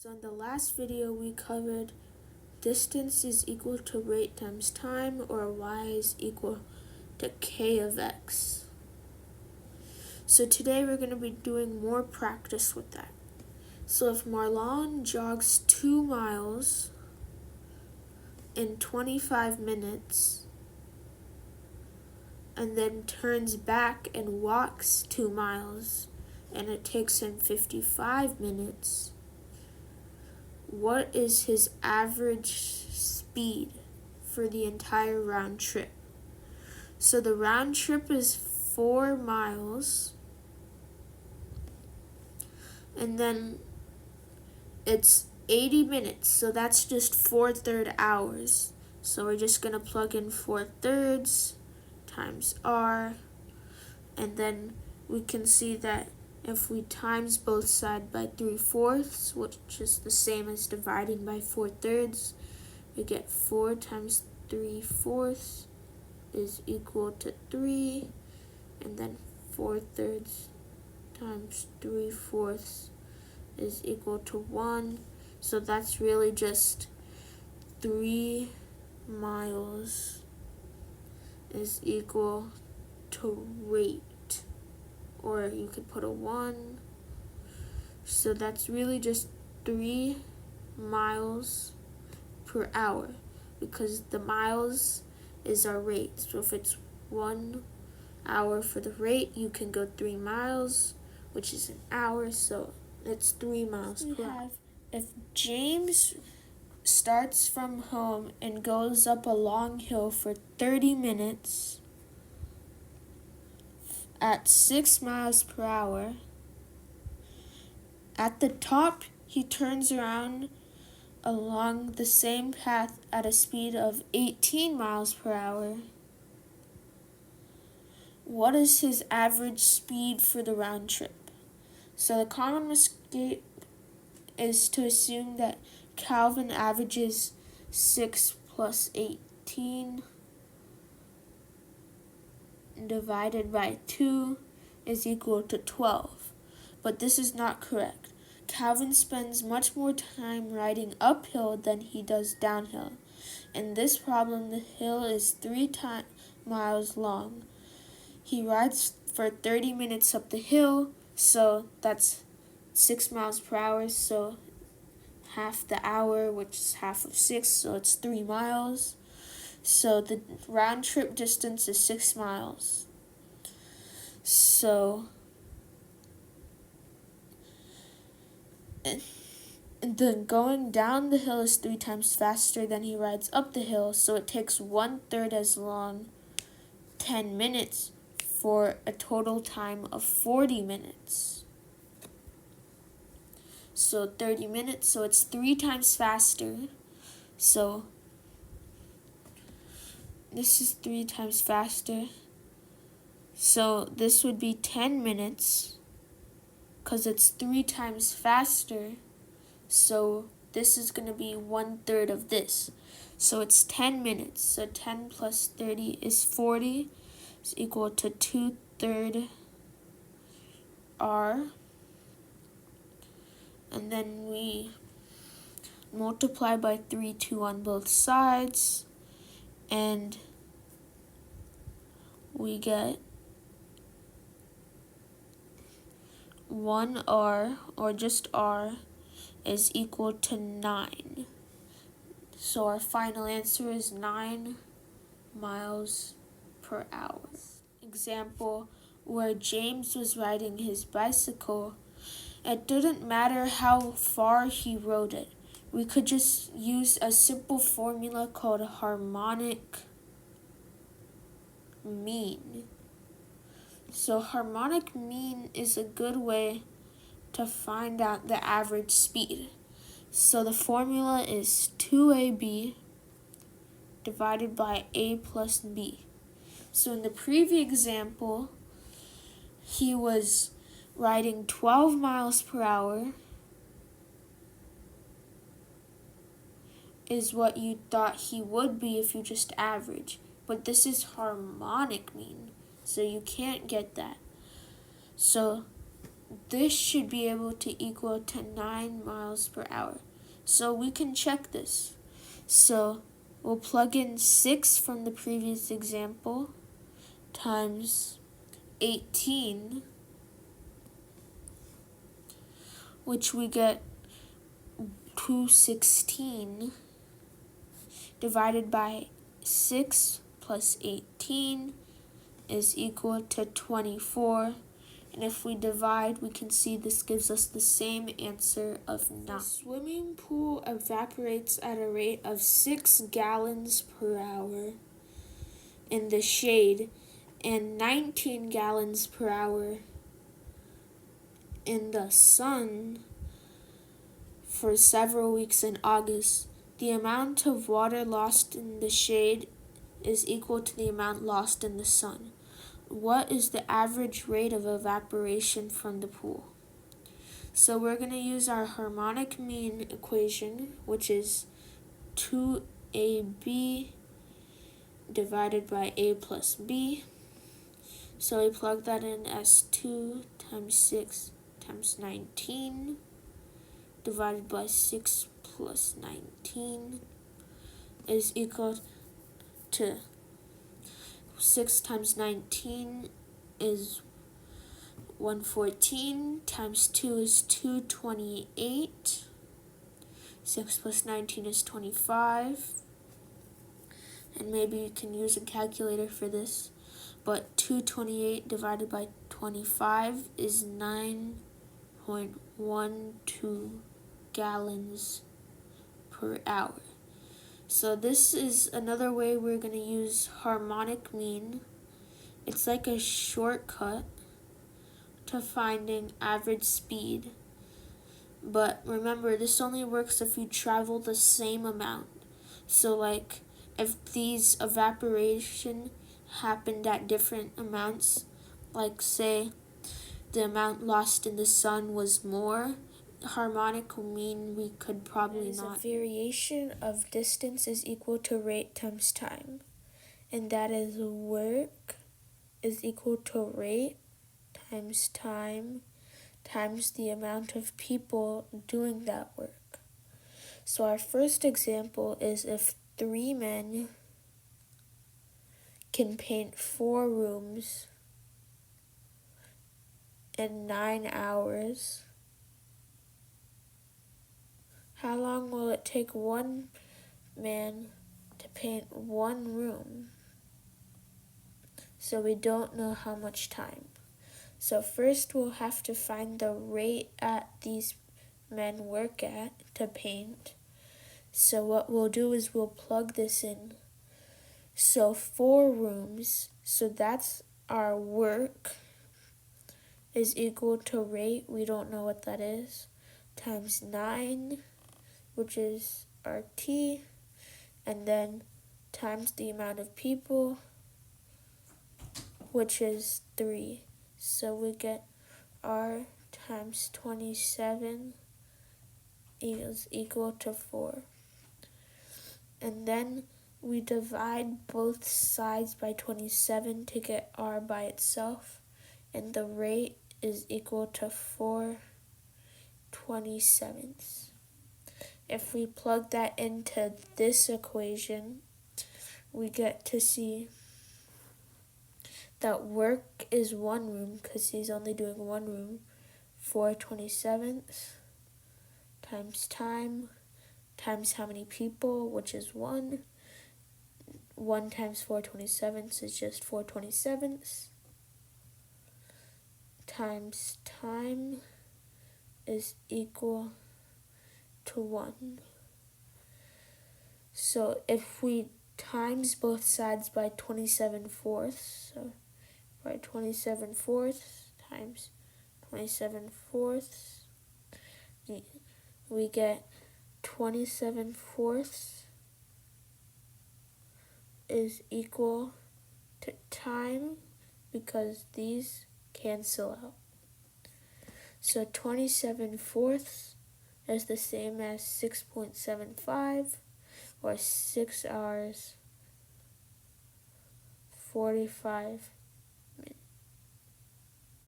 So in the last video we covered distance is equal to rate times time, or y is equal to k of x. So today we're going to be doing more practice with that. So if Marlon jogs 2 miles in 25 minutes and then turns back and walks 2 miles and it takes him 55 minutes, what is his average speed for the entire round trip? So the round trip is 4 miles, and then it's 80 minutes, so that's just 4/3 hours. So we're just going to plug in 4/3 times r, and then we can see that if we times both sides by 3/4, which is the same as dividing by 4/3, we get 4 times 3/4 is equal to 3, and then 4/3 times 3/4 is equal to 1. So that's really just 3 miles is equal to rate. Or you could put a 1. So that's really just 3 miles per hour, because the miles is our rate. So if it's 1 hour for the rate, you can go 3 miles, which is an hour, so it's 3 miles per hour. If James starts from home and goes up a long hill for 30 minutes at 6 miles per hour, at the top he turns around along the same path at a speed of 18 miles per hour. What is his average speed for the round trip? So the common mistake is to assume that Calvin averages 6 plus 18 divided by 2 is equal to 12. But this is not correct. Calvin spends much more time riding uphill than he does downhill. In this problem, the hill is 3 miles long. He rides for 30 minutes up the hill, so that's 6 miles per hour, so half the hour, which is half of 6, so it's 3 miles. So the round trip distance is 6 miles. So and then going down the hill is 3 times faster than he rides up the hill, so it takes 1/3 as long, 10 minutes, for a total time of 40 minutes. So 30 minutes, so it's 3 times faster. So this is 3 times faster. So this would be 10 minutes, because it's 3 times faster. So this is going to be 1/3 of this. So it's 10 minutes. So 10 plus 30 is 40. Is equal to 2/3 r. And then we multiply by 3, 2 on both sides, and we get 1r, or just r, is equal to 9. So our final answer is 9 miles per hour. Example where James was riding his bicycle. It didn't matter how far he rode it. We could just use a simple formula called harmonic mean. So harmonic mean is a good way to find out the average speed. So the formula is 2ab divided by a plus b. So in the previous example, he was riding 12 miles per hour is what you thought he would be if you just average. But this is harmonic mean, so you can't get that. So this should be able to equal to 9 miles per hour. So we can check this. So we'll plug in 6 from the previous example times 18, which we get 216 divided by 6 plus 18 is equal to 24. And if we divide, we can see this gives us the same answer of 9. The swimming pool evaporates at a rate of 6 gallons per hour in the shade and 19 gallons per hour in the sun for several weeks in August. The amount of water lost in the shade is equal to the amount lost in the sun. What is the average rate of evaporation from the pool? So we're going to use our harmonic mean equation, which is 2ab divided by a plus b. So we plug that in as 2 times 6 times 19 divided by 6 plus 19 is equal to 6 times 19 is 114 times 2 is 228. 6 plus 19 is 25. And maybe you can use a calculator for this. But 228 divided by 25 is 9.12 gallons per hour. So this is another way we're going to use harmonic mean. It's like a shortcut to finding average speed. But remember, this only works if you travel the same amount. So like if these evaporation happened at different amounts, like say the amount lost in the sun was more, harmonic mean we could probably not. A variation of distance is equal to rate times time, and that is work is equal to rate times time times the amount of people doing that work. So our first example is if 3 men can paint 4 rooms in 9 hours, how long will it take one man to paint 1 room? So we don't know how much time. So first we'll have to find the rate at these men work at to paint. So what we'll do is we'll plug this in. So 4 rooms, so that's our work, is equal to rate, we don't know what that is, times 9, which is our T, and then times the amount of people, which is 3. So we get R times 27 is equal to 4. And then we divide both sides by 27 to get R by itself, and the rate is equal to 4/27. If we plug that into this equation, we get to see that work is 1 room because he's only doing 1 room. 4/27 times time times how many people, which is 1. 1 times 4/27 is just 4/27 times time is equal to 1. So if we times both sides by 27/4, so by 27/4 times 27/4, we get 27/4 is equal to time because these cancel out. So 27/4 is the same as 6.75 or 6 hours 45